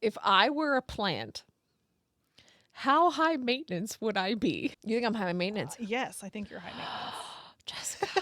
if I were a plant, how high maintenance would I be? You think I'm high maintenance? Yes, I think you're high maintenance. Jessica.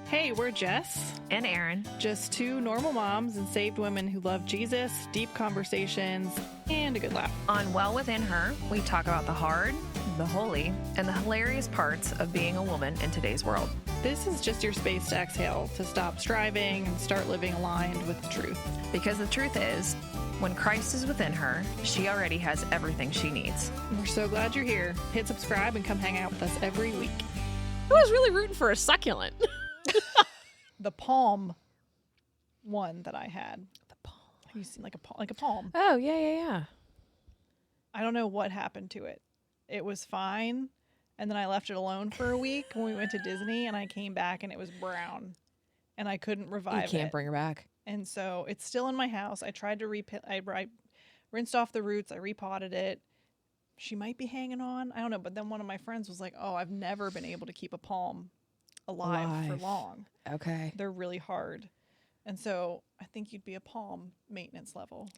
Hey, we're Jess, And Aaron. just two normal moms and saved women who love Jesus, deep conversations, and a good laugh. On Well Within Her, we talk about the hard, the holy, and the hilarious parts of being a woman in today's world. This is just your space to exhale, to stop striving and start living aligned with the truth. Because the truth is, when Christ is within her, she already has everything she needs. We're so glad you're here. Hit subscribe and come hang out with us every week. I was really rooting for a succulent. The palm one that I had. The palm. Have you seen like a palm? Oh, yeah. I don't know what happened to it. It was fine. And then I left it alone for a week when we went to Disney, and I came back and it was brown and I couldn't revive it. You can't bring her back. And so it's still in my house. I tried to I rinsed off the roots. I repotted it. She might be hanging on. I don't know. But then one of my friends was like, oh, I've never been able to keep a palm alive for long. Okay. They're really hard. And so I think you'd be a palm maintenance level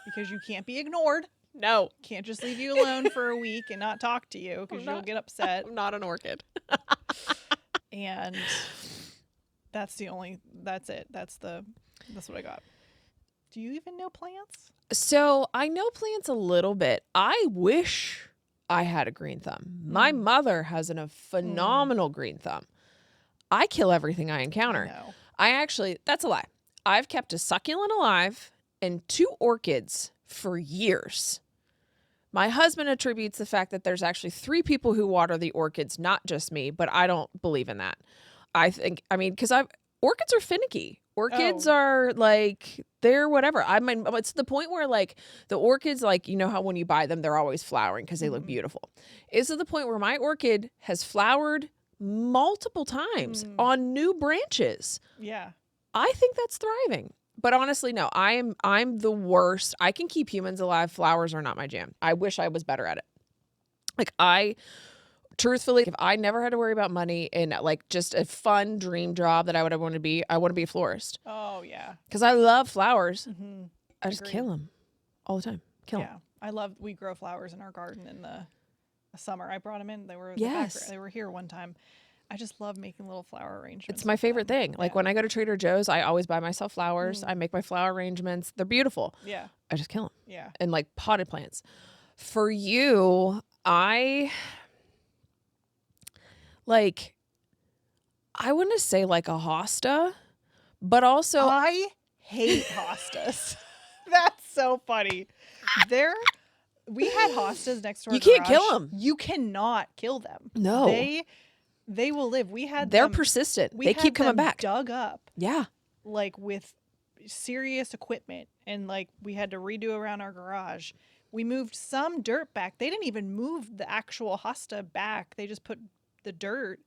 because you can't be ignored. No. Can't just leave you alone for a week and not talk to you because you'll get upset. I'm not an orchid. And that's it. That's what I got. Do you even know plants? So I know plants a little bit. I wish I had a green thumb. My mother has a phenomenal green thumb. I kill everything I encounter. No. That's a lie. I've kept a succulent alive and 2 orchids for years. My husband attributes the fact that there's actually 3 people who water the orchids, not just me, but I don't believe in that. Because orchids are finicky. Orchids are like, they're whatever. I mean, it's the point where like the orchids, like, you know how when you buy them, they're always flowering because they look beautiful. It's to the point where my orchid has flowered multiple times on new branches. Yeah. I think that's thriving. But honestly, no, I'm the worst. I can keep humans alive. Flowers are not my jam. I wish I was better at it. Truthfully, if I never had to worry about money and like just a fun dream job that I would want to be, I want to be a florist. Oh, yeah. Because I love flowers. Mm-hmm. I just kill them all the time. Kill them. We grow flowers in our garden in the summer. I brought them in. They were they were here one time. I just love making little flower arrangements. It's my favorite thing. Like when I go to Trader Joe's, I always buy myself flowers. I make my flower arrangements. They're beautiful. Yeah. I just kill them. Yeah. And like potted plants. For you, I wouldn't say like a hosta, but also I hate hostas. That's so funny. We had hostas next to our You can't garage. kill them. You cannot kill them. No. They will live. They're persistent. They keep coming back. Dug up. Yeah. Like with serious equipment, and like we had to redo around our garage. We moved some dirt back. They didn't even move the actual hosta back. They just put the dirt,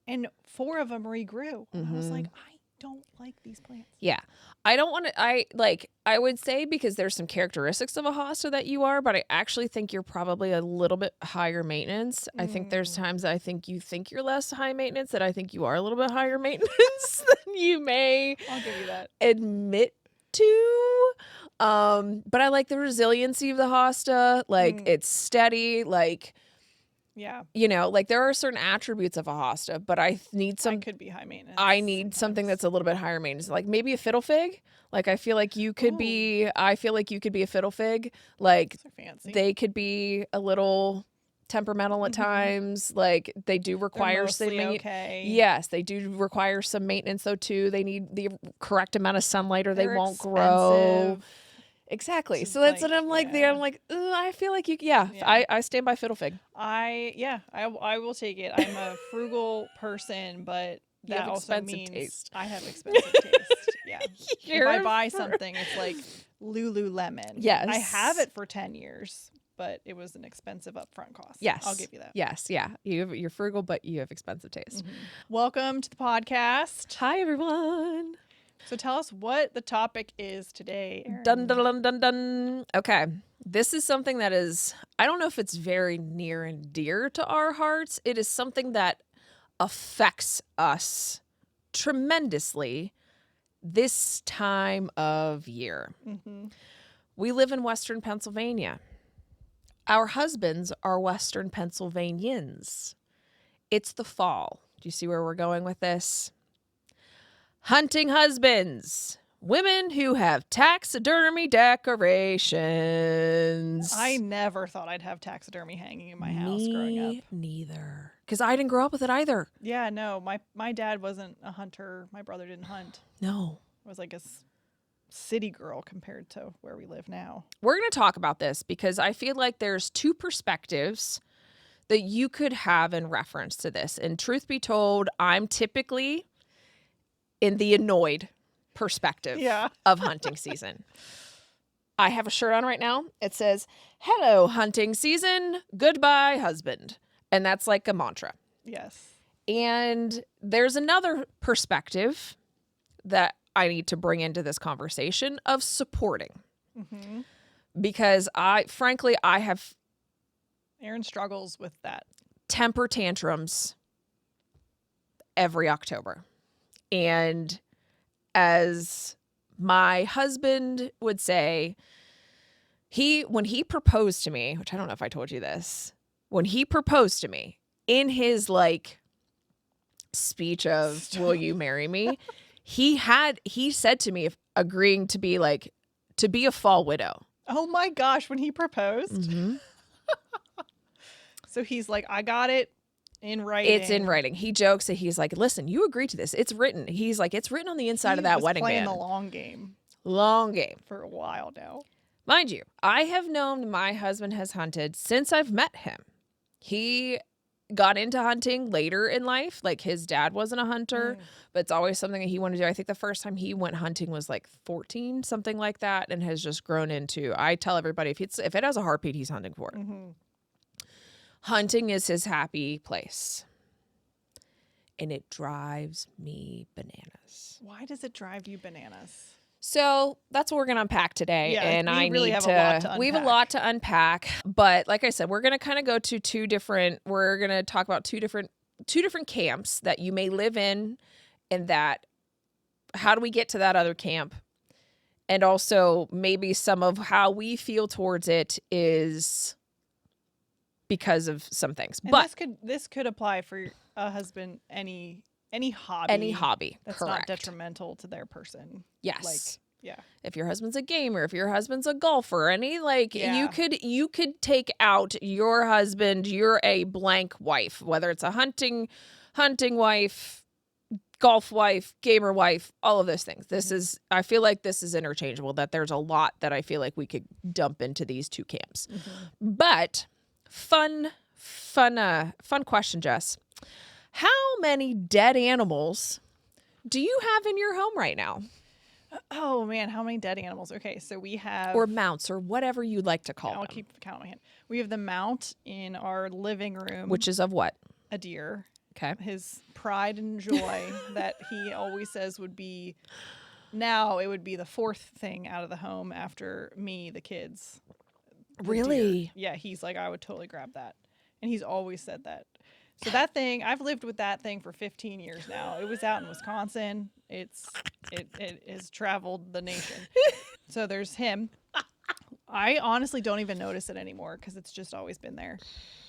and 4 of them regrew. And I was like, I don't like these plants. Yeah. I don't want to, I would say because there's some characteristics of a hosta that you are, but I actually think you're probably a little bit higher maintenance. I think there's times I think you think you're less high maintenance, that I think you are a little bit higher maintenance than you may I'll give you that. admit to. But I like the resiliency of the hosta. Like it's steady. Like, Yeah. you know, like there are certain attributes of a hosta, but I need I could be high maintenance. I need something that's a little bit higher maintenance, like maybe a fiddle fig. Like I feel like you could be. I feel like you could be a fiddle fig. Like so fancy. they could be a little temperamental at times. Like they do require some. Okay. Yes, they do require some maintenance though too. They need the correct amount of sunlight, or they They're won't grow. expensive. Exactly. It's So that's like, what I'm like. There, I'm like, I feel like you. Yeah, Yeah. I stand by fiddle fig. I will take it. I'm a frugal person, but You that have also expensive means taste. I have expensive taste. Yeah. If You're I buy something, it's like Lululemon. Yes. I have it for 10 years, but it was an expensive upfront cost. Yes, I'll give you that. Yes, yeah. You're frugal, but you have expensive taste. Welcome to the podcast. Hi, everyone. So tell us what the topic is today, Erin. Dun, dun, dun, dun, dun. Okay. This is something that is, I don't know if it's very near and dear to our hearts. It is something that affects us tremendously this time of year. We live in Western Pennsylvania. Our husbands are Western Pennsylvanians. It's the fall. Do you see where we're going with this? Hunting husbands. Women who have taxidermy decorations. I never thought I'd have taxidermy hanging in my house growing up. Neither. Because I didn't grow up with it either. Yeah, no, my dad wasn't a hunter. My brother didn't hunt. No. I was like a city girl compared to where we live now. We're going to talk about this because I feel like there's two perspectives that you could have in reference to this. And truth be told, I'm typically in the annoyed perspective of hunting season. I have a shirt on right now. It says, "Hello, hunting season. Goodbye, husband." And that's like a mantra. Yes. And there's another perspective that I need to bring into this conversation of supporting. Because frankly, I have Erin struggles with that. temper tantrums every October. And as my husband would say, when he proposed to me, which I don't know if I told you this, when he proposed to me in his like speech of "Will you marry me?" he said to me, if agreeing to be a fall widow. Oh my gosh, when he proposed. So he's like, I got it in writing. It's in writing. He jokes that he's like, "Listen, you agreed to this. It's written." He's like, "It's written on the inside of that wedding playing band." the long game Long game. for a while now. Mind you, I have known my husband has hunted since I've met him. He got into hunting later in life. Like his dad wasn't a hunter, but it's always something that he wanted to do. I think the first time he went hunting was like 14, something like that, and has just grown into. I tell everybody if it has a heartbeat, he's hunting for it. Hunting is his happy place. And it drives me bananas. Why does it drive you bananas? So that's what we're going to unpack today. Yeah, and we really have a lot to we have a unpack. lot to unpack. But like I said, we're going to kind of go to we're going to talk about two different camps that you may live in, and that how do we get to that other camp? And also maybe some of how we feel towards it is because of some things. And but this could apply for a husband, any hobby. any hobby, that's correct. not detrimental to their person. Yes. Like, yeah. If your husband's a gamer, if your husband's a golfer, Yeah. you could take out your husband, you're a blank wife, whether it's a hunting wife, golf wife, gamer wife, all of those things. I feel like this is interchangeable, that there's a lot that I feel like we could dump into these two camps. But fun question, Jess. How many dead animals do you have in your home right now? Oh man, how many dead animals? Okay, so we have Or mounts, or whatever you'd like to call I'll them. keep count on my hand. We have the mount in our living room, Which is of what? a deer. Okay. His pride and joy that he always says would be now it would be the fourth thing out of the home after me, the kids. The Really? deer. Yeah, he's like, I would totally grab that. And he's always said that. So that thing, I've lived with that thing for 15 years now. It was out in Wisconsin. It has traveled the nation. So there's him. I honestly don't even notice it anymore because it's just always been there.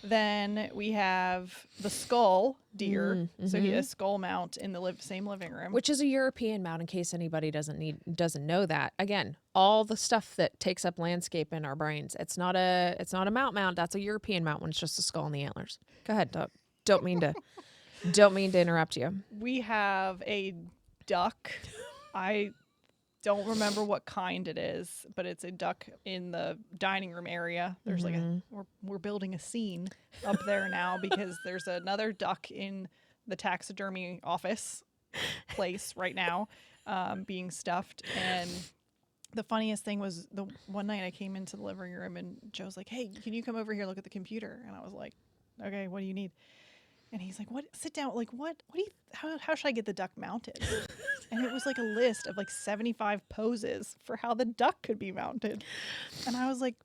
Then we have the skull deer. So he has skull mount in the same living room. Which is a European mount, in case anybody doesn't know that. Again, all the stuff that takes up landscape in our brains. It's not a mount. That's a European mount when it's just a skull and the antlers. Go ahead. Don't mean to interrupt you. We have a duck. I don't remember what kind it is, but it's a duck in the dining room area. There's like we're building a scene up there now because there's another duck in the taxidermy office place right now, being stuffed. And the funniest thing was the one night I came into the living room and Joe's like, "Hey, can you come over here, look at the computer?" And I was like, "Okay, what do you need?" And he's like, "What? Sit down. Like, what do you, how should I get the duck mounted?" And it was like a list of like 75 poses for how the duck could be mounted. And I was like,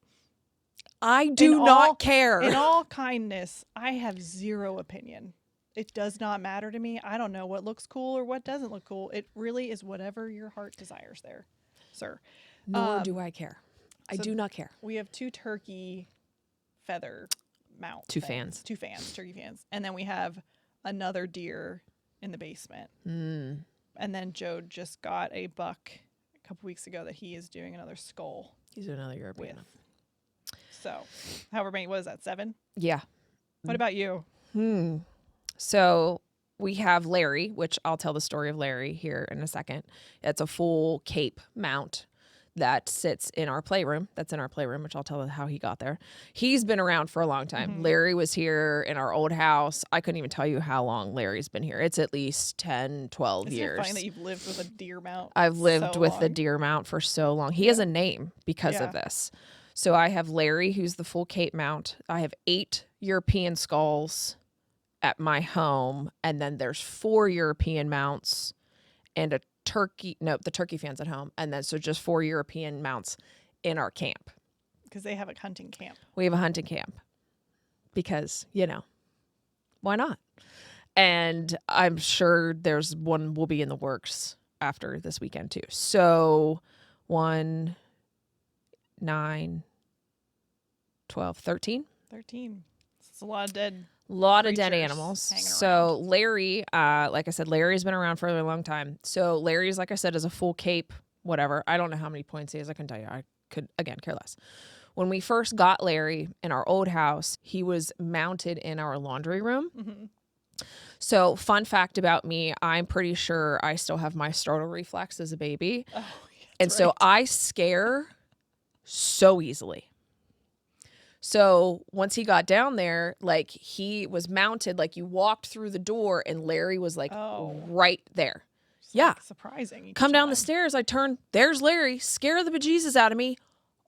I do not care. In all kindness, I have zero opinion. It does not matter to me. I don't know what looks cool or what doesn't look cool. It really is whatever your heart desires there, sir. Nor do I care. I so do not care. We have 2 turkey feather mount Two things. 2 fans, turkey fans. And then we have another deer in the basement. Mm. And then Joe just got a buck a couple weeks ago that he is doing another skull He's another European. with. So, however many, what is that, 7? Yeah. What about you? So we have Larry, which I'll tell the story of Larry here in a second. It's a full cape mount that sits in our playroom. That's in our playroom, which I'll tell how he got there. He's been around for a long time. Larry was here in our old house. I couldn't even tell you how long Larry's been here. It's at least 10, 12 years. Isn't it funny that you've lived with a deer mount? I've lived so with long? the deer mount for so long. He has a name because of this. So I have Larry, who's the full cape mount. I have 8 European skulls at my home, and then there's 4 European mounts and a turkey. No, the turkey fan's at home, and then so just 4 European mounts in our camp. Because they have a hunting camp. We have a hunting camp because, why not? And I'm sure there's one will be in the works after this weekend too. So 1, 9, 12, 13. 13. It's a lot of dead. Lot of dead creatures animals. hanging So Larry, like I said, Larry's been around for a really long time. So Larry's, like I said, is a full cape, whatever. I don't know how many points he has. I can tell you. I could, again, care less. When we first got Larry in our old house, he was mounted in our laundry room. So fun fact about me, I'm pretty sure I still have my startle reflex as a baby. Oh, and so I scare so easily. So once he got down there, like he was mounted, like you walked through the door and Larry was like right there. Yeah. Surprising. Come down the stairs. I turn, there's Larry, scare the bejesus out of me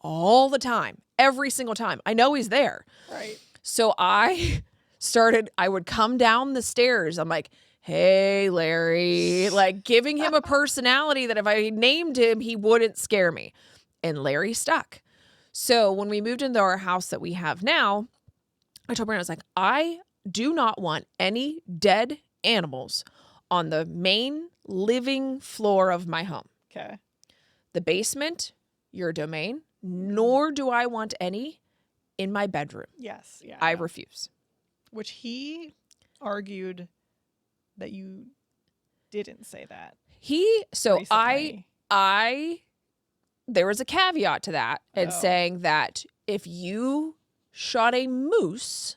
all the time, every single time. I know he's there. Right. So I would come down the stairs. I'm like, hey, Larry, like giving him a personality that if I named him, he wouldn't scare me. And Larry stuck. So when we moved into our house that we have now, I told Brandon, I was like, I do not want any dead animals on the main living floor of my home. Okay. The basement, your domain, nor do I want any in my bedroom. Yes. Yeah. I refuse. Which he argued that you didn't say that. Recently. There was a caveat to that and saying that if you shot a moose,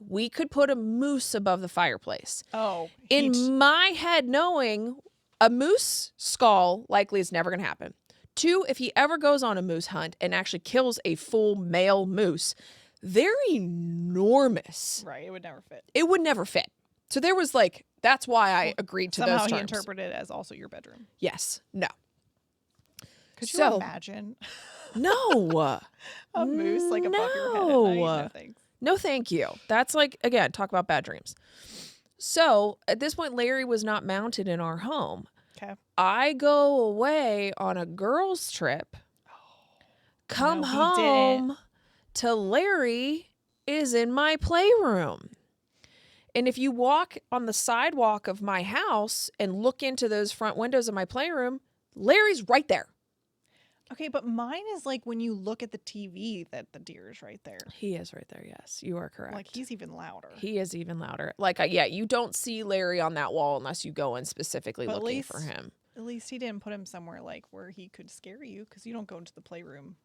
we could put a moose above the fireplace. Oh. In my head, knowing a moose skull likely is never going to happen. 2, if he ever goes on a moose hunt and actually kills a full male moose, they're enormous. Right. It would never fit. It would never fit. So there was like, that's why I agreed to those terms. Somehow he interpreted it as also your bedroom. Yes. No. Could you imagine? No. A moose like above your head at night? No thanks. No, thank you. That's like, again, talk about bad dreams. So at this point, Larry was not mounted in our home. Okay. I go away on a girls' trip, come No, he home didn't. to Larry is in my playroom. And if you walk on the sidewalk of my house and look into those front windows of my playroom, Larry's right there. Okay, but mine is like when you look at the TV that the deer is right there. He is right there. Yes, you are correct. Like he's even louder. He is even louder. Like, yeah, you don't see Larry on that wall unless you go in specifically But looking for him. At least he didn't put him somewhere like where he could scare you because you don't go into the playroom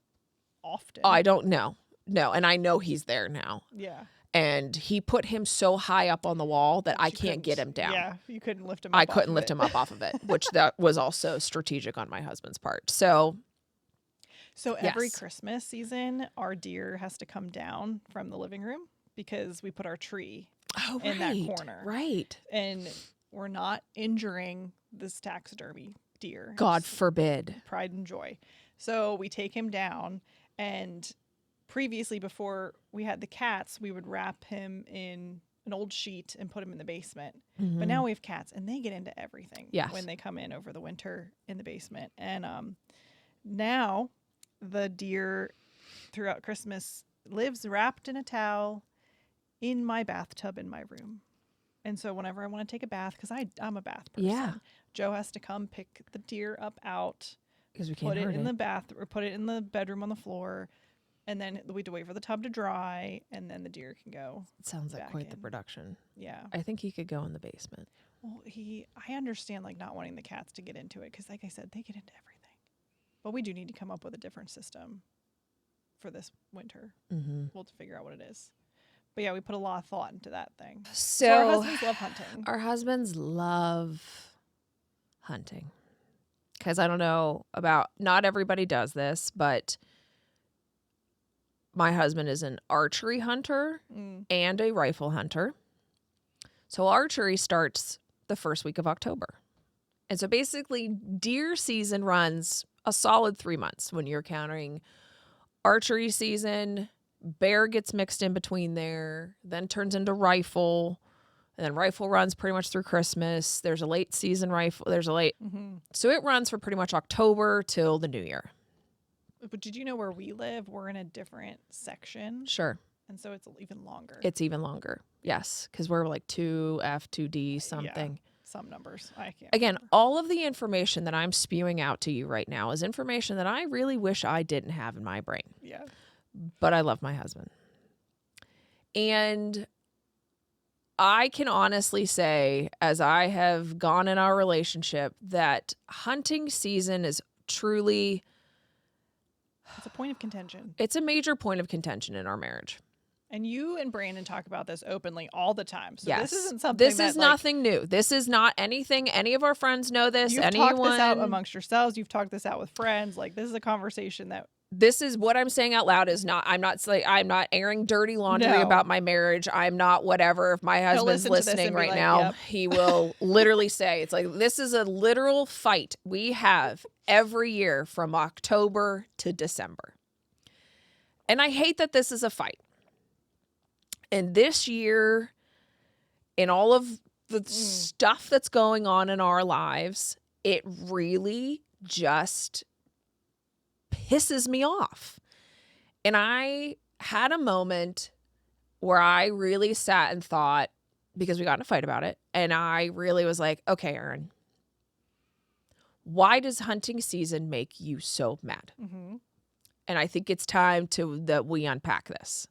often. I don't know. No, and I know he's there now. Yeah. And he put him so high up on the wall that I can't get him down. Yeah, you couldn't lift him up. I couldn't lift him up off of it, which that was also strategic on my husband's part. So every yes. Christmas season, our deer has to come down from the living room because we put our tree in that corner. Right. And we're not injuring this taxidermy deer. God forbid. Pride and joy. So we take him down, and previously, before we had the cats, we would wrap him in an old sheet and put him in the basement. But now we have cats, and they get into everything when they come in over the winter in the basement. And now the deer throughout Christmas lives wrapped in a towel in my bathtub in my room. And so whenever I want to take a bath, because I'm a bath person, Yeah. Joe has to come pick the deer up out, Because we can't put it hurt in it. the bath or put it in the bedroom on the floor, and then we have to wait for the tub to dry, and then the deer can go. It sounds like back quite the in. production. Yeah. I think he could go in the basement. Well, I understand like not wanting the cats to get into it because, like I said, they get into everything. But we do need to come up with a different system for this winter. Mm-hmm. We'll have to figure out what it is. But yeah, we put a lot of thought into that thing. So our husbands love hunting. Our husbands love hunting. Because I don't know about, not everybody does this, but my husband is an archery hunter and a rifle hunter. So archery starts the first week of October. And so basically deer season runs a solid 3 months when you're counting archery season. Bear gets mixed in between there, then turns into rifle, and then rifle runs pretty much through Christmas. There's a late season rifle. So it runs for pretty much October till the new year. But did you know where we live? We're in a different section. Sure. And so it's even longer. It's even longer. Yes. Because we're like 2F, 2D something. Yeah, some numbers. I can't. Again, remember. all of the information that I'm spewing out to you right now is information that I really wish I didn't have in my brain. Yeah. But I love my husband. And I can honestly say, as I have gone in our relationship, that hunting season is truly, It's a point of contention. it's a major point of contention in our marriage. And you and Brandon talk about this openly all the time. So Yes. this isn't something This is nothing new. This is not anything. Any of our friends know this. You've talked this out amongst yourselves. You've talked this out with friends. Like, this is a conversation that This is what I'm saying out loud is not, I'm not airing dirty laundry No. about my marriage. I'm not whatever. If my husband's listen to this listening and be right like, now, "Yep." he will literally say, it's like, this is a literal fight we have every year from October to December. And I hate that this is a fight. And this year, in all of the stuff that's going on in our lives, it really just pisses me off. And I had a moment where I really sat and thought, because we got in a fight about it, and I really was like, okay, Erin, why does hunting season make you so mad? mm-hmm. And I think it's time that we unpack this.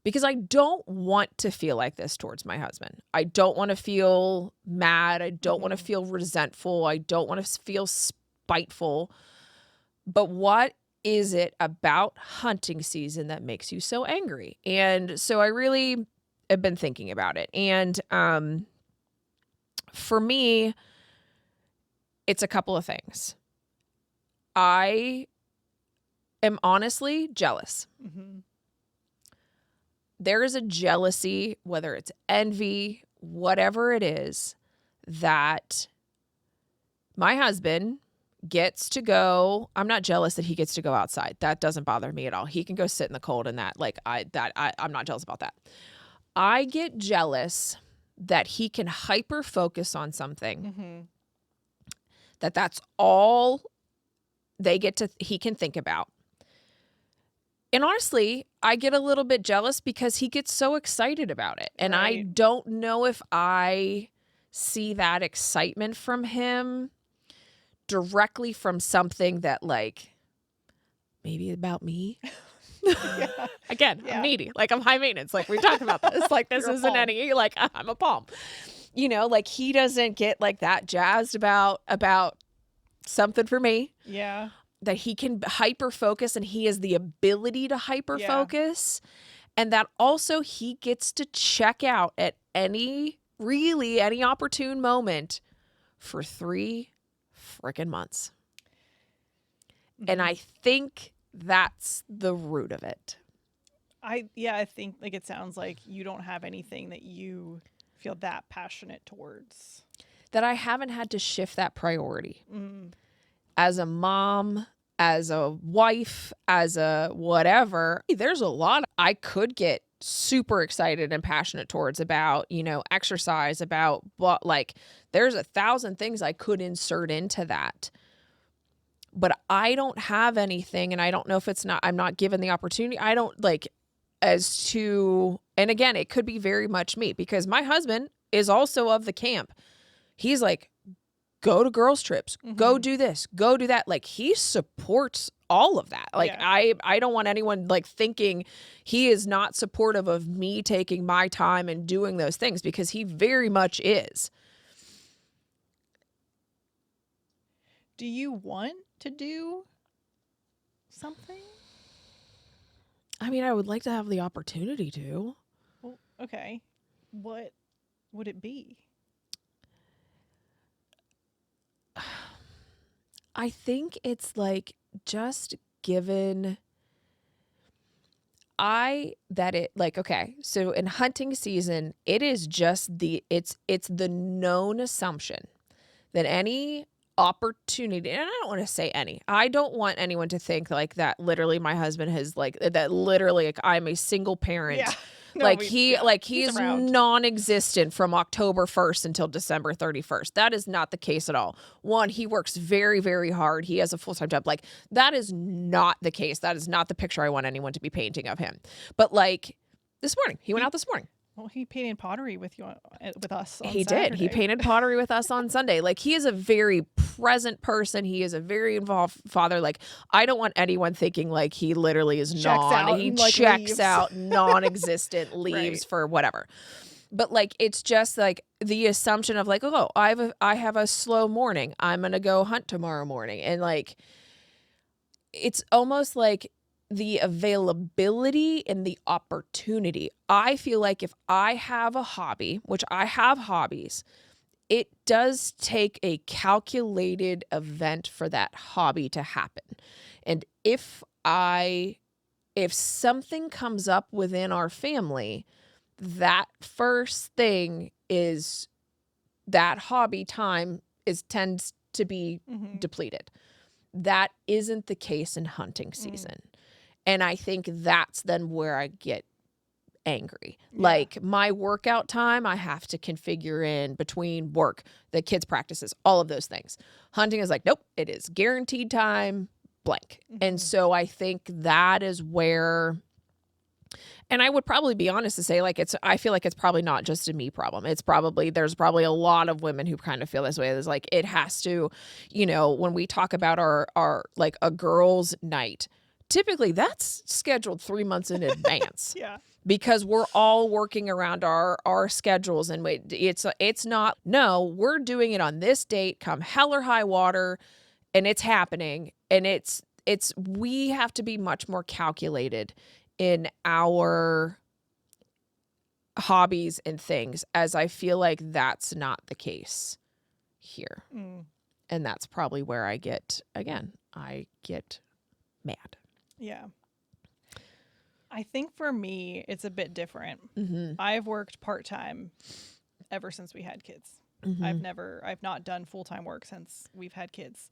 Because I don't want to feel like this towards my husband. I don't want to feel mad. I don't want to feel resentful. I don't want to feel spiteful. But what is it about hunting season that makes you so angry? And so I really have been thinking about it. And for me, it's a couple of things. I am honestly jealous. Mm-hmm. There is a jealousy, whether it's envy, whatever it is, that my husband gets to go. I'm not jealous that he gets to go outside. That doesn't bother me at all. He can go sit in the cold and that. I'm not jealous about that. I get jealous that he can hyper focus on something. That's all he can think about. And honestly, I get a little bit jealous because he gets so excited about it. And I Right. don't know if I see that excitement from him directly from something that, like, maybe about me. Yeah. Again, Yeah. I'm needy. Like, I'm high maintenance. Like, we talked about this. Like, this You're a isn't palm. any, like, I'm a palm. You know, like, he doesn't get, like, that jazzed about something for me. Yeah. That he can hyper focus and he has the ability to hyper focus. And that also he gets to check out at any opportune moment for 3 freaking months. And I think that's the root of it. I think like it sounds like you don't have anything that you feel that passionate towards. That I haven't had to shift that priority. As a mom, as a wife, as a whatever, there's a lot I could get super excited and passionate towards about, exercise, about what, like, there's 1,000 things I could insert into that. But I don't have anything, and I don't know if I'm not given the opportunity. I don't and again, it could be very much me because my husband is also of the camp. He's like, go to girls trips, go do this, go do that. Like, he supports all of that. Like, Yeah. I don't want anyone like thinking he is not supportive of me taking my time and doing those things, because he very much is. Do you want to do something? I mean, I would like to have the opportunity to. Well, okay. What would it be? I think it's like just given okay, so in hunting season, it is just it's the known assumption that any opportunity, and I don't want to say any, I don't want anyone to think like that literally my husband has like that literally like I'm a single parent. Yeah. No, Like he's he's around. non-existent from October 1st until December 31st. That is not the case at all. One, he works very, very hard. He has a full-time job. Like, that is not the case. That is not the picture I want anyone to be painting of him. But like this morning, he went out this morning. Well, he painted pottery with us on He Saturday. did. He painted pottery with us on Sunday. Like, he is a very present person. He is a very involved father. Like, I don't want anyone thinking like he literally is checks out, non-existent, leaves for whatever. But like, it's just like the assumption of like, oh, I have a slow morning. I'm going to go hunt tomorrow morning. And like, it's almost like the availability and the opportunity. I feel like if I have a hobby, which I have hobbies, it does take a calculated event for that hobby to happen. And if something comes up within our family, that first thing is that hobby time tends to be depleted. That isn't the case in hunting season. And I think that's then where I get angry. Yeah. Like, my workout time, I have to configure in between work, the kids' practices, all of those things. Hunting is like, nope, it is guaranteed time, blank. And so I think that is where, and I would probably be honest to say, like, I feel like it's probably not just a me problem. There's probably a lot of women who kind of feel this way. It's like, it has to, when we talk about our like a girls' night, typically that's scheduled 3 months in advance. Yeah. Because we're all working around our schedules, and it's not, no, we're doing it on this date, come hell or high water, and it's happening. And we have to be much more calculated in our hobbies and things, as I feel like that's not the case here. And that's probably where I get mad. Yeah. I think for me, it's a bit different. I've worked part-time ever since we had kids. I've not done full-time work since we've had kids.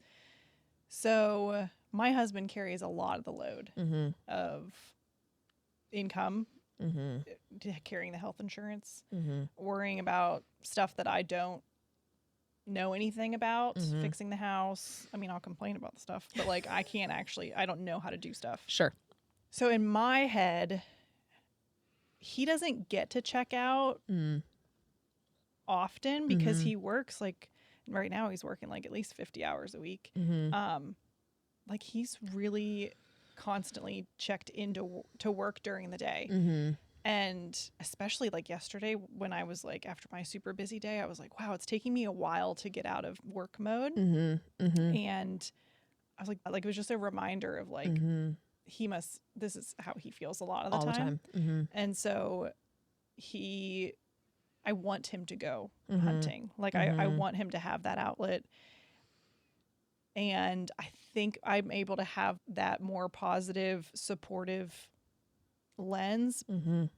So my husband carries a lot of the load of income, carrying the health insurance, worrying about stuff that I don't know anything about, fixing the house. I mean, I'll complain about the stuff, but like, I don't know how to do stuff. Sure. So in my head, he doesn't get to check out often because he works like, right now he's working like at least 50 hours a week. Like, he's really constantly checked into work during the day. And especially like yesterday when I was like, after my super busy day, I was like, wow, it's taking me a while to get out of work mode. And I was like, it was just a reminder of like, this is how he feels a lot of the time. And so I want him to go hunting. Like, I want him to have that outlet. And I think I'm able to have that more positive, supportive lens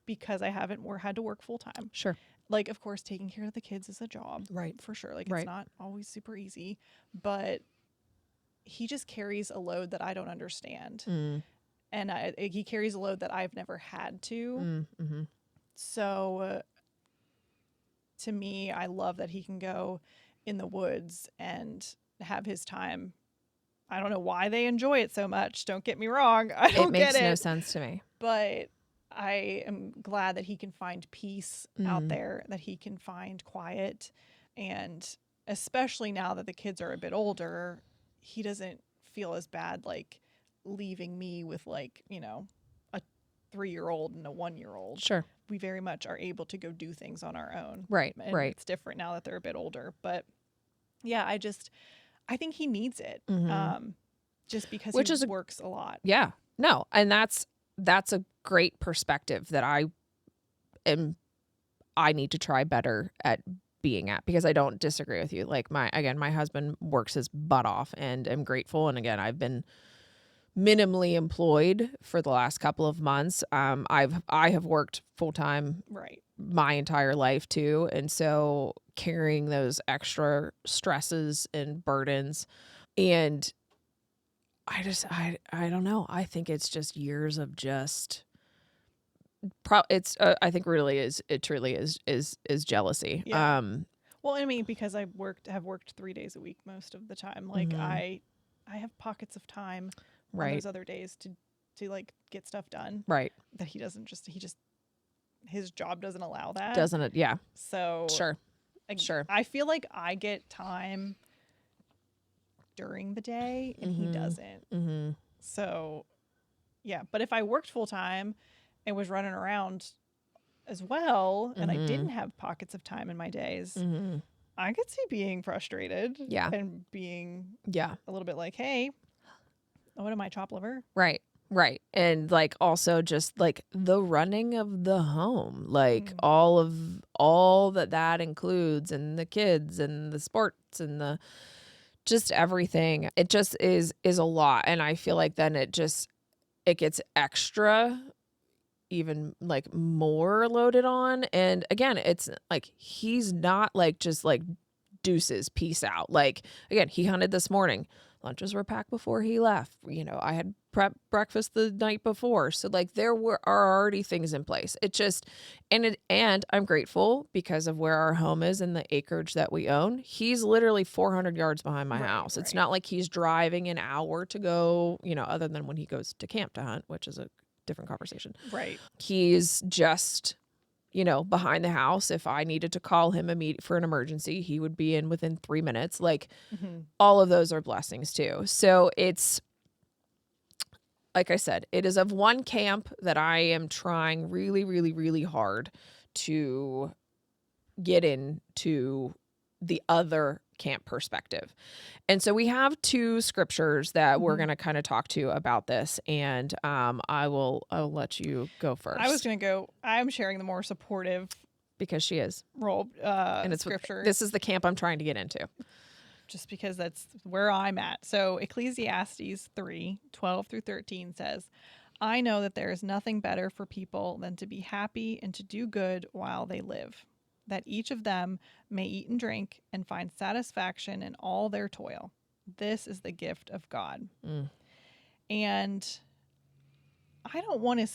because I haven't had to work full time. Sure. Like, of course, taking care of the kids is a job. Right. For sure. Like, it's not always super easy, but he just carries a load that I don't understand. And he carries a load that I've never had to. So to me, I love that he can go in the woods and have his time. I don't know why they enjoy it so much. Don't get me wrong. I don't get it. It makes no sense to me. But I am glad that he can find peace out there, that he can find quiet. And especially now that the kids are a bit older, he doesn't feel as bad like leaving me with like, a 3-year-old and a 1-year-old. Sure. We very much are able to go do things on our own. Right. And Right. it's different now that they're a bit older. But yeah, I think he needs it. Just because Which he is works a lot. Yeah. No. And that's a great perspective that I need to try better at being at, because I don't disagree with you. Like my husband works his butt off, and I'm grateful. And again, I've been minimally employed for the last couple of months. I have worked full time Right. my entire life too. And so carrying those extra stresses and burdens, and I don't know. I think it's just years of just I think really it truly is jealousy. Yeah. Well, I mean, because I have worked 3 days a week most of the time. Like I have pockets of time on Right. those other days to like get stuff done Right. that his job doesn't allow that. Doesn't it? Yeah. So Sure. Sure. I feel like I get time during the day and he doesn't. So yeah, but if I worked full time and was running around as well, and I didn't have pockets of time in my days, I could see being frustrated. Yeah. And being Yeah. a little bit like, hey, what am I, chopped liver? Right. Right. And like also just like the running of the home, like all that includes, and the kids and the sports and the just everything. It just is a lot. And I feel like then it gets extra, even like more loaded on. And again, it's like he's not like just like deuces, peace out. Like again, he hunted this morning. Lunches were packed before he left. I had prepped breakfast the night before. So like there are already things in place. It just and I'm grateful because of where our home is and the acreage that we own. He's literally 400 yards behind my house. It's not like he's driving an hour to go, other than when he goes to camp to hunt, which is a different conversation. Right. He's just behind the house. If I needed to call him for an emergency, he would be in within 3 minutes. Like all of those are blessings too. So it's, like I said, it is of one camp that I am trying really, really, really hard to get into the other camp perspective. And so we have 2 scriptures that we're going to kind of talk to about this. And I'll let you go first. I was going to go, I'm sharing the more supportive because she is role and it's scripture. This is the camp I'm trying to get into. Just because that's where I'm at. So Ecclesiastes 3:12-13 says, I know that there is nothing better for people than to be happy and to do good while they live, that each of them may eat and drink and find satisfaction in all their toil. This is the gift of God. And I don't want to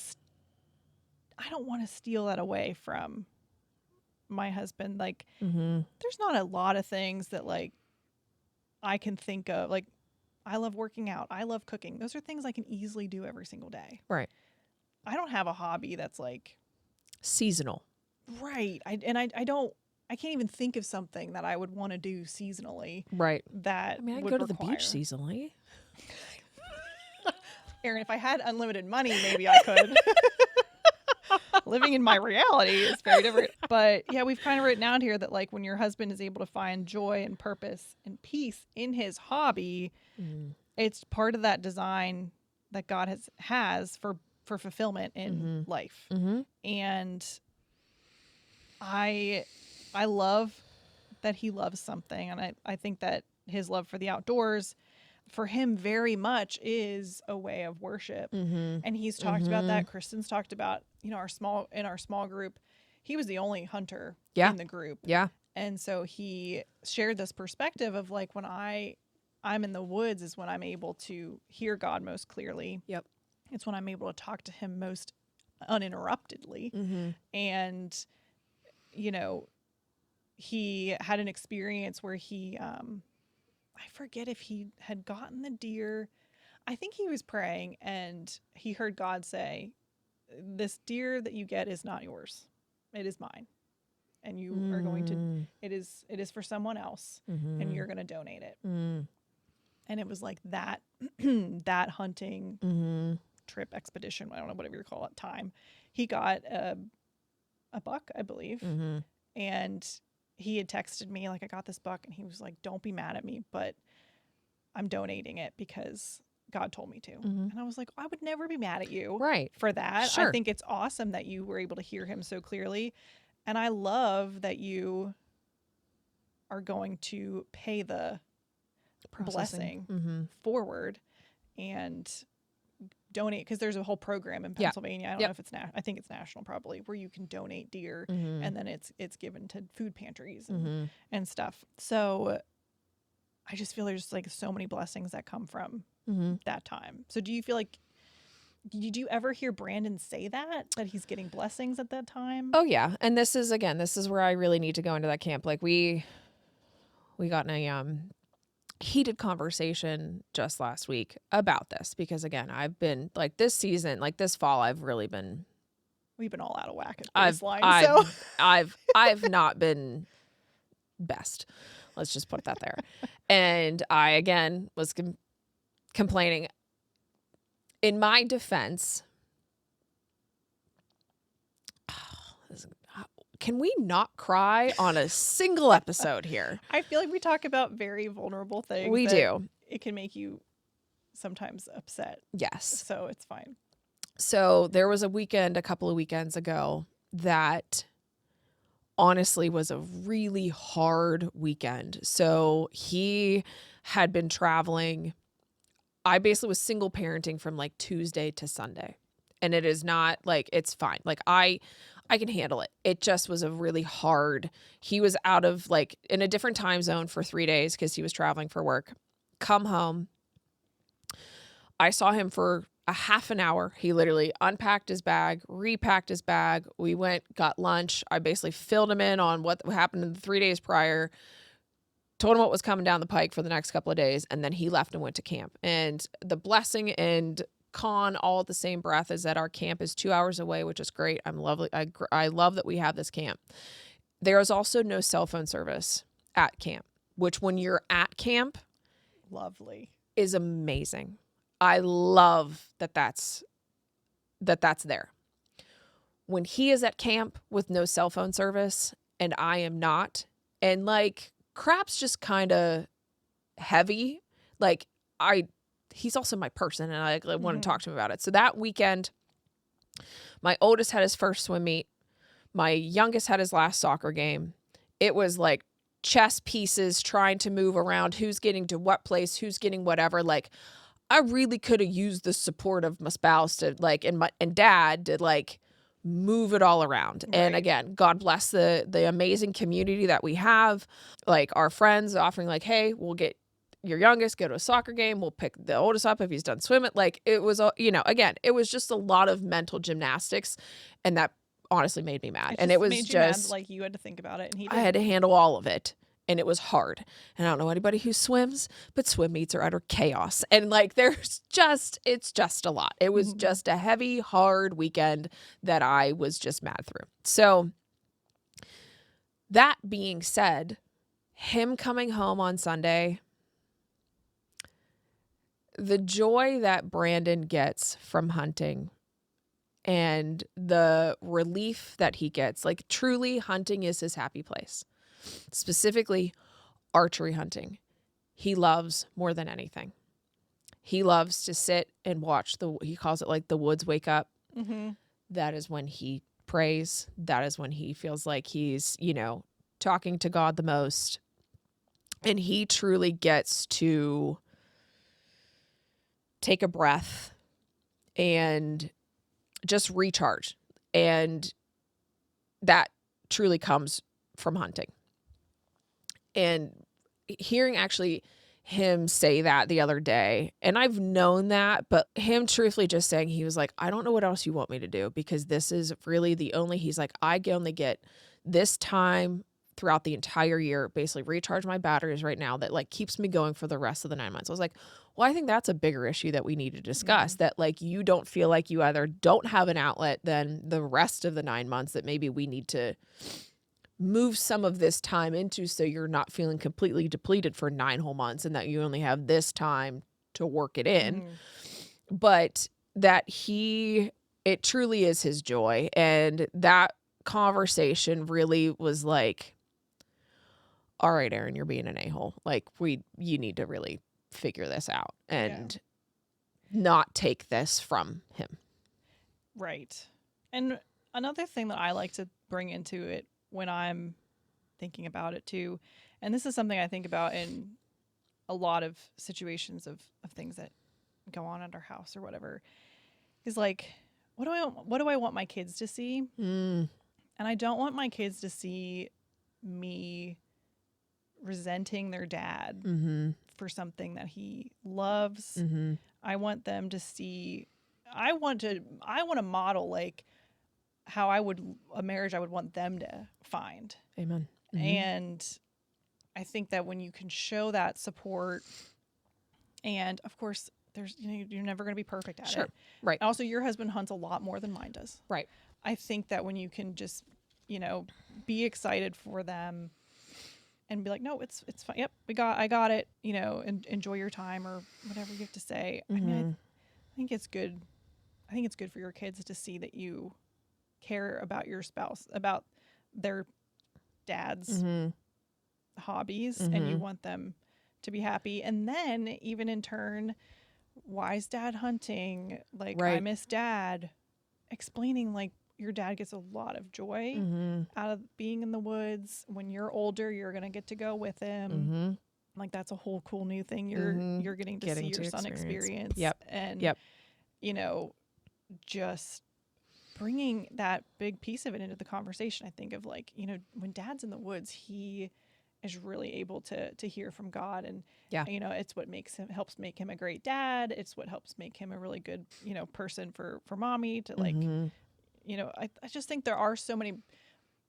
steal that away from my husband. Like there's not a lot of things that like I can think of. Like I love working out. I love cooking. Those are things I can easily do every single day. Right. I don't have a hobby that's like seasonal. Right. I can't even think of something that I would want to do seasonally. Right. That I would go to require. The beach seasonally. Aaron, if I had unlimited money, maybe I could. Living in my reality is very different. But yeah, we've kind of written out here that like when your husband is able to find joy and purpose and peace in his hobby, it's part of that design that God has for fulfillment in life. And I love that he loves something. And I think that his love for the outdoors for him very much is a way of worship. And he's talked about that. Kristen's talked about, our small group, he was the only hunter in the group. Yeah. And so he shared this perspective of like, when I'm in the woods is when I'm able to hear God most clearly. Yep. It's when I'm able to talk to him most uninterruptedly. And, he had an experience where he, I forget if he had gotten the deer. I think he was praying and he heard God say, this deer that you get is not yours. It is mine. And you are going to, it is for someone else, and you're going to donate it. And it was like that, that hunting trip expedition, I don't know, whatever you call it, time. He got a buck, I believe. And he had texted me, like, I got this buck, and he was like, don't be mad at me, but I'm donating it because God told me to. And I was like, I would never be mad at you for that. Sure. I think it's awesome that you were able to hear him so clearly. And I love that you are going to pay the blessing forward and donate, because there's a whole program in Pennsylvania. I don't know if it's I think it's national probably, where you can donate deer and then it's given to food pantries and stuff. So I just feel there's like so many blessings that come from that time. So do you feel like, did you ever hear Brandon say that he's getting blessings at that time? Oh yeah. And this is where I really need to go into that camp. Like we got in a heated conversation just last week about this, because again, I've been like this season, like this fall, we've been all out of whack at baseline. I've not been best. Let's just put that there. And I again was complaining. In my defense, can we not cry on a single episode here? I feel like we talk about very vulnerable things. We do. It can make you sometimes upset. Yes. So it's fine. So there was a couple of weekends ago, that honestly was a really hard weekend. So he had been traveling. I basically was single parenting from like Tuesday to Sunday. And it is not like, it's fine. Like I can handle it. It just was a really hard. He was out of like in a different time zone for 3 days because he was traveling for work. Come home. I saw him for a half an hour. He literally unpacked his bag, repacked his bag. We went, got lunch. I basically filled him in on what happened in the 3 days prior, told him what was coming down the pike for the next couple of days, and then he left and went to camp. And the blessing and con all at the same breath is that our camp is 2 hours away, which is great. I'm lovely. I love that we have this camp. There is also no cell phone service at camp, which when you're at camp, lovely, is amazing. I love that's there. When he is at camp with no cell phone service and I am not, and like crap's just kind of heavy, like he's also my person, and I want to talk to him about it. So that weekend, my oldest had his first swim meet. My youngest had his last soccer game. It was like chess pieces trying to move around, who's getting to what place, who's getting whatever. Like I really could have used the support of my spouse to like, and dad to like move it all around. Right. And again, God bless the amazing community that we have. Like our friends offering like, hey, we'll get your youngest, go to a soccer game. We'll pick the oldest up if he's done swimming. Like it was, again, it was just a lot of mental gymnastics, and that honestly made me mad. And it was just mad, like you had to think about it, and I had to handle all of it, and it was hard. And I don't know anybody who swims, but swim meets are utter chaos. And like it's just a lot. It was just a heavy, hard weekend that I was just mad through. So that being said, him coming home on Sunday, the joy that Brandon gets from hunting and the relief that he gets, like truly hunting is his happy place, specifically archery hunting. He loves more than anything. He loves to sit and watch he calls it like the woods wake up. That is when he prays. That is when he feels like he's, talking to God the most. And he truly gets to take a breath and just recharge. And that truly comes from hunting. And hearing actually him say that the other day, and I've known that, but him truthfully just saying, he was like, I don't know what else you want me to do, because this is really he's like, I only get this time throughout the entire year, basically recharge my batteries right now that like keeps me going for the rest of the 9 months. I was like, well, I think that's a bigger issue that we need to discuss, that like you don't feel like you either don't have an outlet than the rest of the 9 months, that maybe we need to move some of this time into, so you're not feeling completely depleted for 9 whole months and that you only have this time to work it in. But that it truly is his joy. And that conversation really was like, all right, Aaron, you're being an a-hole. Like you need to really figure this out and not take this from him. Right. And another thing that I like to bring into it when I'm thinking about it too, and this is something I think about in a lot of situations of things that go on at our house or whatever, is like, what do I want my kids to see? And I don't want my kids to see me resenting their dad for something that he loves. I want them to see, I want to model like how a marriage I would want them to find. Amen. And I think that when you can show that support, and of course you're never going to be perfect at it. Right. Also, your husband hunts a lot more than mine does. Right. I think that when you can just, be excited for them and be like, no, it's fine. Yep, I got it. And enjoy your time or whatever you have to say. I mean, I think it's good. I think it's good for your kids to see that you care about your spouse, about their dad's hobbies, and you want them to be happy. And then even in turn, why is dad hunting? Like, I miss dad. Explaining like your dad gets a lot of joy out of being in the woods. When you're older, you're going to get to go with him. Like, that's a whole cool new thing you're getting to see your son experience. And, just bringing that big piece of it into the conversation. I think of like, when dad's in the woods, he is really able to hear from God, and it's what helps make him a great dad. It's what helps make him a really good person for mommy to like I just think there are so many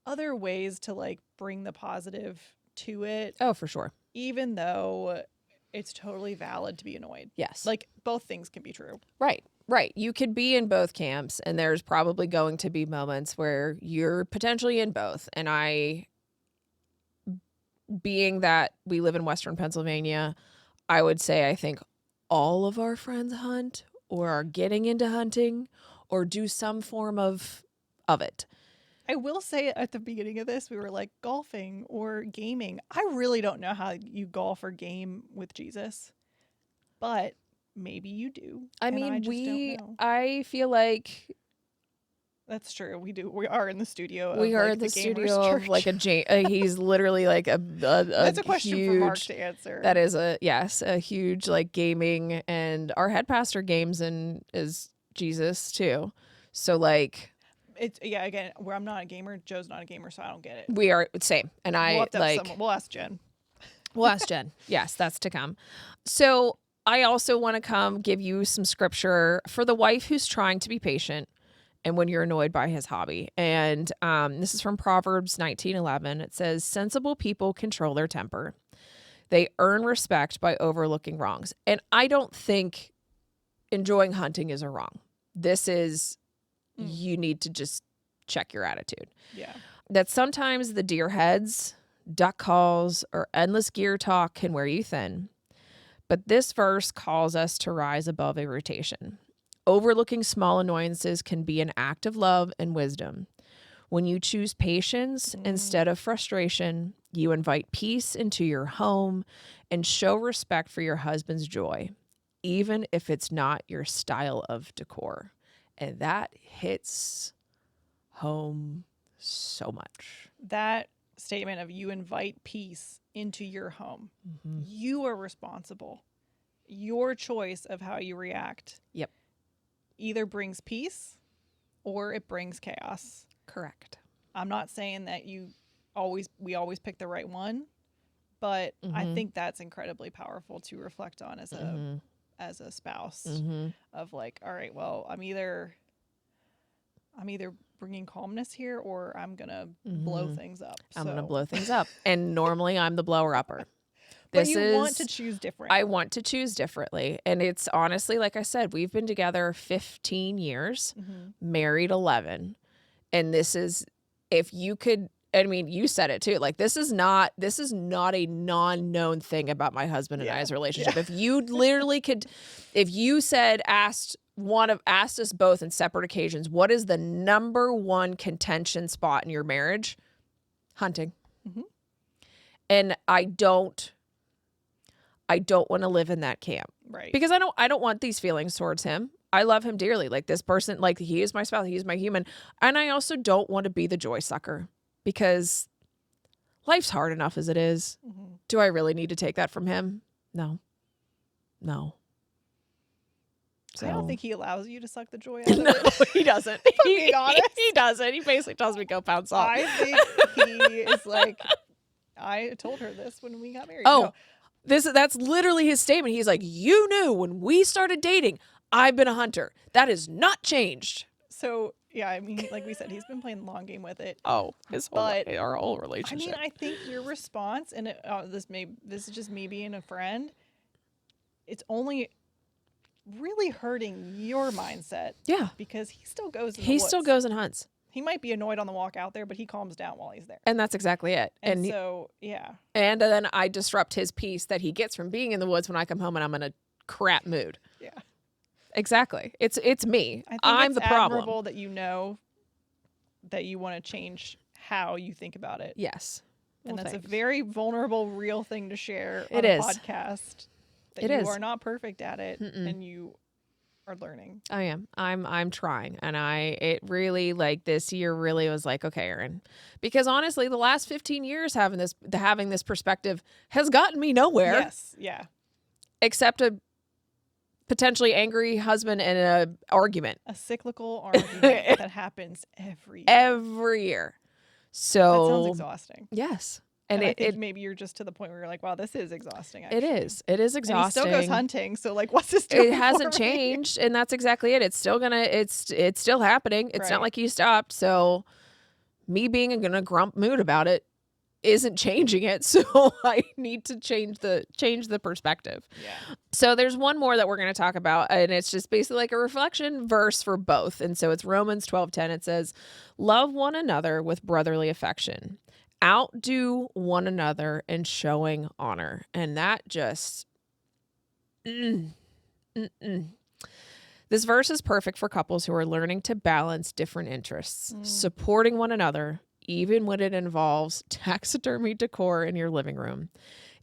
other ways to like bring the positive to it. Oh, for sure. Even though it's totally valid to be annoyed. Yes. Like, both things can be true. Right. You could be in both camps, and there's probably going to be moments where you're potentially in both. And being that we live in Western Pennsylvania, I would say I think all of our friends hunt or are getting into hunting or do some form of it. I will say at the beginning of this, we were like golfing or gaming. I really don't know how you golf or game with Jesus, but maybe you do. I feel like that's true. We do. We are in the studio. We are in the studio of like he's literally like a that's a question huge, for Mark to answer. That is a huge like gaming, and our head pastor games and is Jesus too. So like it's again, where I'm not a gamer, Joe's not a gamer, so I don't get it. We are same, and we'll ask Jen. We'll ask Jen. Yes, that's to come. So I also want to give you some scripture for the wife who's trying to be patient and when you're annoyed by his hobby. And this is from Proverbs 19:11. It says, sensible people control their temper. They earn respect by overlooking wrongs. And I don't think enjoying hunting is a wrong. This is, you need to just check your attitude. Yeah. That sometimes the deer heads, duck calls, or endless gear talk can wear you thin. But this verse calls us to rise above irritation. Overlooking small annoyances can be an act of love and wisdom. When you choose patience instead of frustration, you invite peace into your home and show respect for your husband's joy, even if it's not your style of decor. And that hits home so much. That statement of you invite peace into your home. You are responsible. Your choice of how you react. Yep. Either brings peace or it brings chaos. Correct. I'm not saying that we always pick the right one, but I think that's incredibly powerful to reflect on as a spouse of like, all right, well, I'm either bringing calmness here or I'm going to blow things up. I'm going to So- blow things up. And normally I'm the blower upper. But you want to choose different. I want to choose differently. And it's honestly, like I said, we've been together 15 years, married 11. And this is, if you could, I mean, you said it too. Like, this is not a non-known thing about my husband and I's relationship. If you literally could, if you said, asked us both in separate occasions, what is the number one contention spot in your marriage? Hunting. And I don't want to live in that camp. Right. Because I don't want these feelings towards him. I love him dearly. Like, this person, like, he is my spouse, he is my human. And I also don't want to be the joy sucker because life's hard enough as it is. Do I really need to take that from him? No. So. I don't think he allows you to suck the joy out of No, it. he doesn't. Being honest. He doesn't. He basically tells me go pound salt. I think he is like, I told her this when we got married. Oh, that's literally his statement. He's like, you knew when we started dating, I've been a hunter. That has not changed. So, yeah, I mean, like we said, he's been playing the long game with it. Oh, our whole I relationship. mean, I think your response, and this is just me being a friend, it's only really hurting your mindset. Yeah. Because he still goes in the He woods. still goes and hunts. He might be annoyed on the walk out there, but he calms down while he's there. And that's exactly it. And so, yeah. And then I disrupt his peace that he gets from being in the woods when I come home and I'm in a crap mood. Yeah. Exactly. It's me. I think I'm it's the problem. admirable that you know that you want to change how you think about it. Yes. And Well, that's thanks. a very vulnerable, real thing to share on It a is. podcast. That It you is. are not perfect at it and you are learning. I am. I'm trying. And it really, like, this year really was like, okay, Erin, because honestly, the last 15 years having this perspective has gotten me nowhere. Yes. Yeah. Except a potentially angry husband and an argument A cyclical argument that happens every year. every year. So That sounds exhausting. yes. And I think it maybe you're just to the point where you're like, wow, this is exhausting. it is. It is exhausting. And he still goes hunting. So like, what's this doing It hasn't for me? changed, and that's exactly it. It's still it's still happening. It's not Right. like he stopped. So me being in a grump mood about it isn't changing it. So I need to change the perspective. Yeah. So there's one more that we're going to talk about, and it's just basically like a reflection verse for both. And so it's Romans 12:10. It says, "Love one another with brotherly affection. Outdo one another in showing honor." And that just This verse is perfect for couples who are learning to balance different interests, supporting one another, even when it involves taxidermy decor in your living room,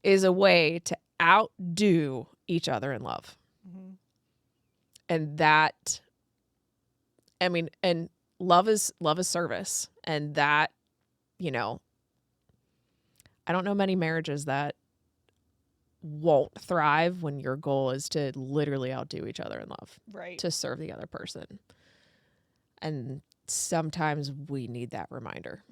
is a way to outdo each other in love. And that, I mean, and love is service. And that, I don't know many marriages that won't thrive when your goal is to literally outdo each other in love, Right. to serve the other person. And sometimes we need that reminder.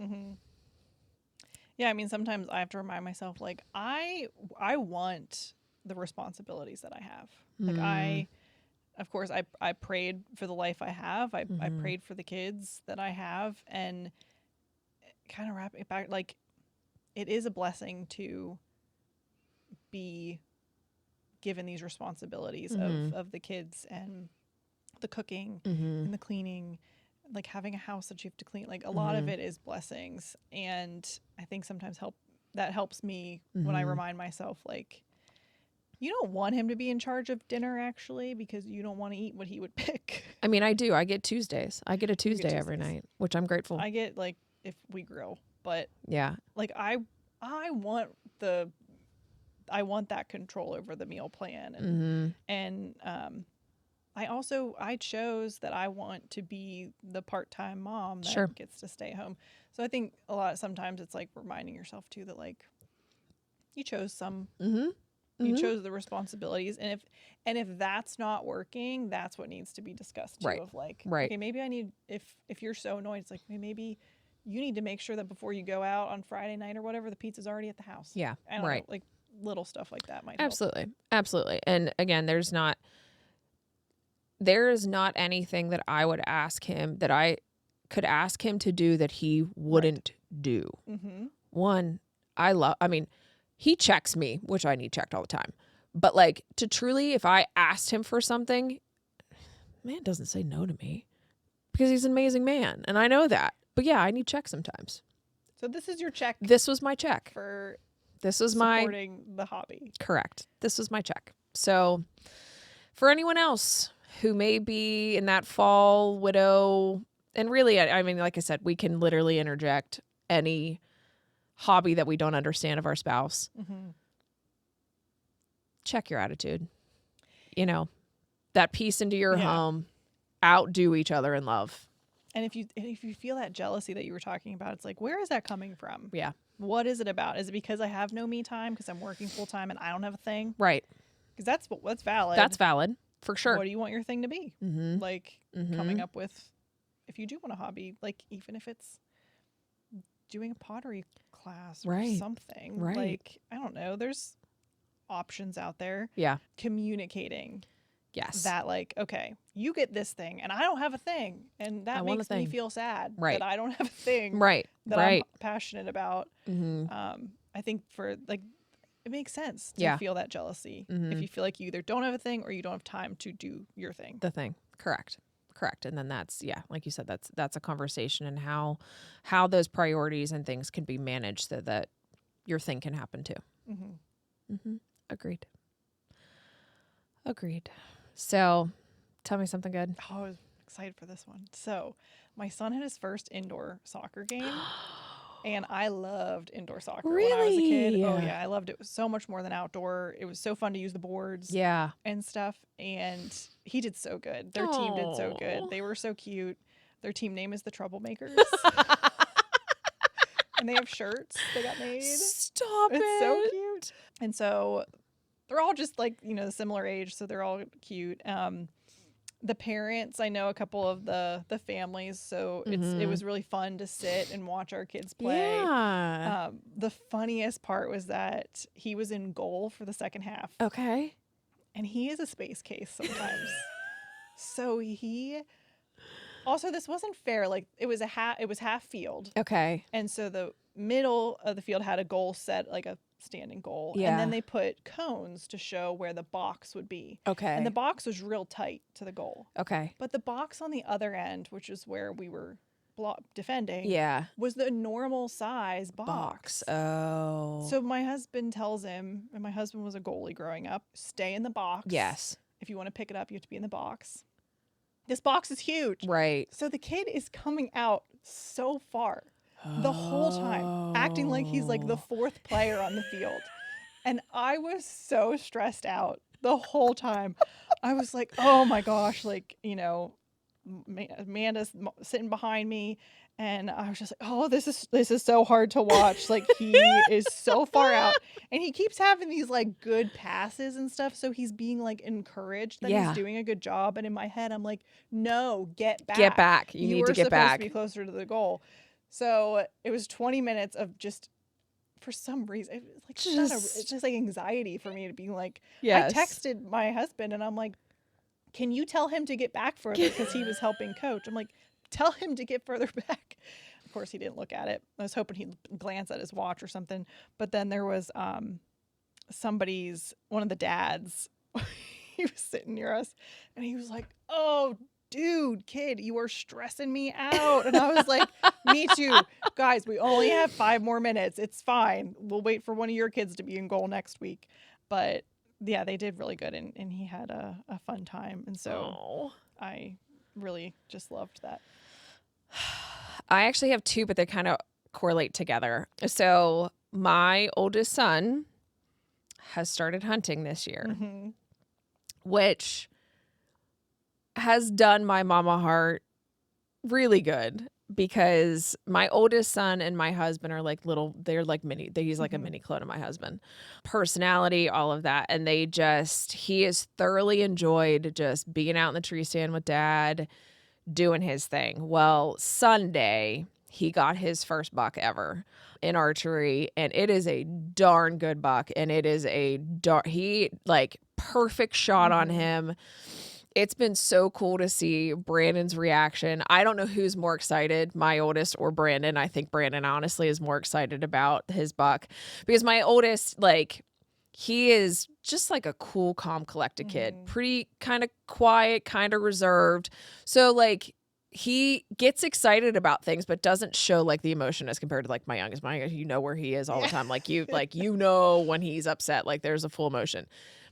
Yeah, I mean, sometimes I have to remind myself, like, I want the responsibilities that I have. Like, of course, I prayed for the life I have. I prayed for the kids that I have, and kind of wrapping it back, like, it is a blessing to be given these responsibilities of the kids and the cooking and the cleaning, like having a house that you have to clean. Like, a lot of it is blessings. And I think sometimes that helps me when I remind myself, like, you don't want him to be in charge of dinner, actually, because you don't want to eat what he would pick. I mean, I do. I get Tuesdays. I get a Tuesday every Tuesdays. night, which I'm grateful. I get, like, if we grill, but Yeah. like, I want that control over the meal plan. And I chose that I want to be the part-time mom that gets to stay home. So I think sometimes it's like reminding yourself too that, like, you chose you chose the responsibilities, and if that's not working, that's what needs to be discussed too. Right. Of like, Right. okay, maybe I need, if you're so annoyed, it's like, maybe you need to make sure that before you go out on Friday night or whatever, the pizza's already at the house. Yeah. I don't Right. know, like, little stuff like that might help. Absolutely. And again, there is not anything that I would ask him that could ask him to do that he wouldn't do. Mm-hmm. One, I mean, he checks me, which I need checked all the time. But like to truly, if I asked him for something, man doesn't say no to me because he's an amazing man. And I know that. But yeah, I need check sometimes. So this is your check This was my check. for This was my supporting the hobby. correct. This was my check. So for anyone else who may be in that fall widow, and really, I mean, like I said, we can literally interject any hobby that we don't understand of our spouse. Mm-hmm. Check your attitude. You know, that piece into your Yeah. home, outdo each other in love. And if you feel that jealousy that you were talking about, it's like, where is that coming from? Yeah. What is it about? Is it because I have no me time because I'm working full time and I don't have a thing? Right. Because that's valid. That's valid for sure. What do you want your thing to be? Mm-hmm. Like coming up with, if you do want a hobby, like even if it's doing a pottery class or Right. something, Right. like I don't know, there's options out there. Yeah. Communicating Yes. that, like, okay, you get this thing and I don't have a thing, and I that want a makes me thing. feel sad Right. that I don't have a thing Right. that Right. I'm passionate about. Mm-hmm. I think for like, it makes sense to Yeah. feel that jealousy Mhm. if you feel like you either don't have a thing or you don't have time to do your thing. The thing. Correct. And then that's, yeah, like you said, that's a conversation and how those priorities and things can be managed so that your thing can happen too. Mm-hmm. Mm-hmm. Agreed. So tell me something good. Oh, I was excited for this one. So my son had his first indoor soccer game. And I loved indoor soccer when I was a kid. Really? Oh, yeah. I loved it. It was so much more than outdoor. It was so fun to use the boards Yeah. and stuff. And he did so good. Their team did so Aw. good. They were so cute. Their team name is the Troublemakers. And they have shirts they got made. Stop It's it. so cute. And so they're all just like, the similar age. So they're all cute. The parents, I know a couple of the families, so it was really fun to sit and watch our kids play. Yeah. The funniest part was that he was in goal for the second half, Okay. and he is a space case sometimes. So he also, this wasn't fair. Like it was half field, Okay. and so the middle of the field had a goal set, like a standing goal, Yeah. and then they put cones to show where the box would be. Okay. And the box was real tight to the goal. Okay. But the box on the other end, which is where we were defending, Yeah. was the normal size box. Oh. So my husband tells him, and my husband was a goalie growing up, stay in the box. yes. If you want to pick it up, you have to be in the box. This box is huge. Right. So the kid is coming out so far the whole time, acting like he's like the fourth player on the field. And I was so stressed out the whole time. I was like, oh my gosh, like, Amanda's sitting behind me. And I was just like, oh, this is so hard to watch. Like, he is so far out. And he keeps having these like good passes and stuff. So he's being like encouraged that Yeah. he's doing a good job. And in my head, I'm like, no, get back. Get back. You need to get supposed back. to be closer to the goal. So it was 20 minutes of just, for some reason, it's just like anxiety for me to be like, Yes. I texted my husband and I'm like, can you tell him to get back further? Because he was helping coach. I'm like, tell him to get further back. Of course, he didn't look at it. I was hoping he'd glance at his watch or something. But then there was one of the dads, he was sitting near us and he was like, oh, dude, kid, you are stressing me out. And I was like, me too. Guys, we only have 5 more minutes. It's fine. We'll wait for one of your kids to be in goal next week. But yeah, they did really good. And he had a fun time. And so I really just loved that. I actually have 2, but they kind of correlate together. So my oldest son has started hunting this year, Mm-hmm. which has done my mama heart really good because my oldest son and my husband are like they're like he's like a mini clone of my husband. Personality, all of that. And he has thoroughly enjoyed just being out in the tree stand with dad, doing his thing. Well, Sunday, he got his first buck ever in archery, and it is a darn good buck. And it is he perfect shot on him. it's been so cool to see Brandon's reaction. I don't know who's more excited, my oldest or Brandon. I think Brandon honestly is more excited about his buck because my oldest, like, he is just like a cool, calm, collected kid, pretty kind of quiet, kind of reserved. So like he gets excited about things, but doesn't show like the emotion as compared to like my youngest. My youngest, you know where he is all the time. Like you know when he's upset, like there's a full emotion.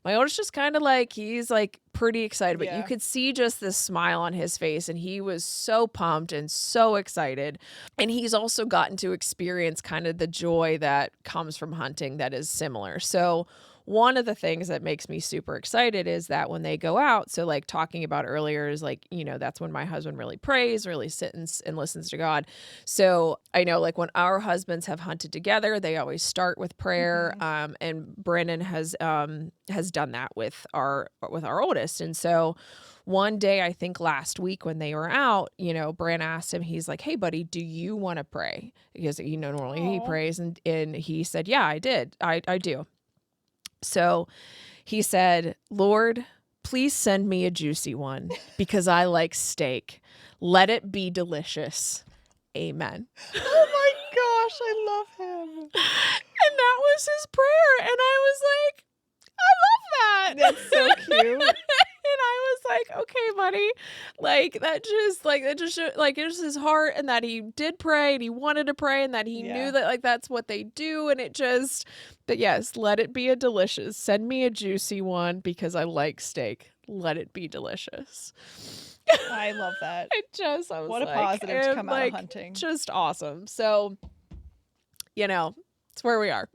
My oldest just kind of like, he's like pretty excited, but you could see just this smile on his face and he was so pumped and so excited. And he's also gotten to experience kind of the joy that comes from hunting that is similar. So one of the things that makes me super excited is that when they go out, so like talking about earlier is like, you know, that's when my husband really prays, really sits and listens to God. So I know like when our husbands have hunted together, they always start with prayer. And Brandon has done that with our oldest. And so one day, I think last week when they were out, you know, Bran asked him, he's like, hey, buddy, do you want to pray? Because, you know, normally he prays. And he said, yeah, I did. I do. So he said, Lord, please send me a juicy one because I like steak. Let it be delicious. Amen. Oh my gosh, I love him. And that was his prayer. And I was like, I love that. That's so cute. And I was like, okay, buddy, like that just showed, like it was his heart and that he did pray and he wanted to pray and that he knew that like that's what they do. And it just, but yes, let it be a delicious, send me a juicy one because I like steak. Let it be delicious. I love that. I was what a like, positive to come out of hunting. Just awesome. So, you know, it's where we are.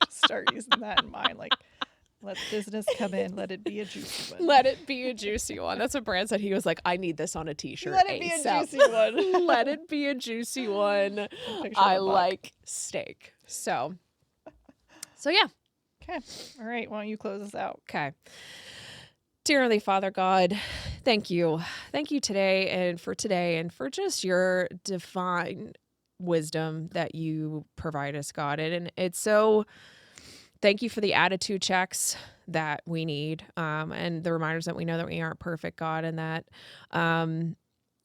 Start using that in mind. Like, let business come in. Let it be a juicy one. Let it be a juicy one. That's what Brand said. He was like, I need this on a t-shirt. Let it be a juicy one. Let it be a juicy one. I like steak. So yeah. Okay. All right. Why don't you close us out? Okay. Dear Heavenly Father God, thank you. Thank you today and for just your divine wisdom that you provide us, God. And it's so... Thank you for the attitude checks that we need, and the reminders that we know that we aren't perfect, God, and that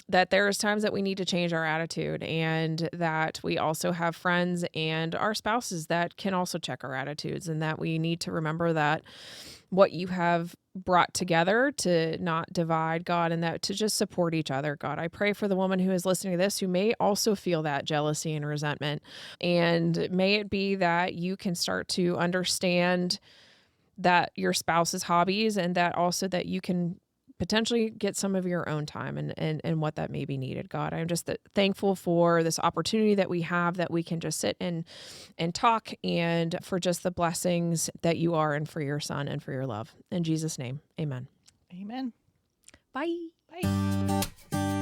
that there's times that we need to change our attitude, and that we also have friends and our spouses that can also check our attitudes, and that we need to remember that what you have brought together to not divide, God, and that to just support each other, God. I pray for the woman who is listening to this who may also feel that jealousy and resentment, and may it be that you can start to understand that your spouse's hobbies and that also that you can potentially get some of your own time and what that may be needed, God. I'm just thankful for this opportunity that we have, that we can just sit and talk, and for just the blessings that you are, and for your son and for your love. In Jesus' name, amen. Amen. Bye. Bye.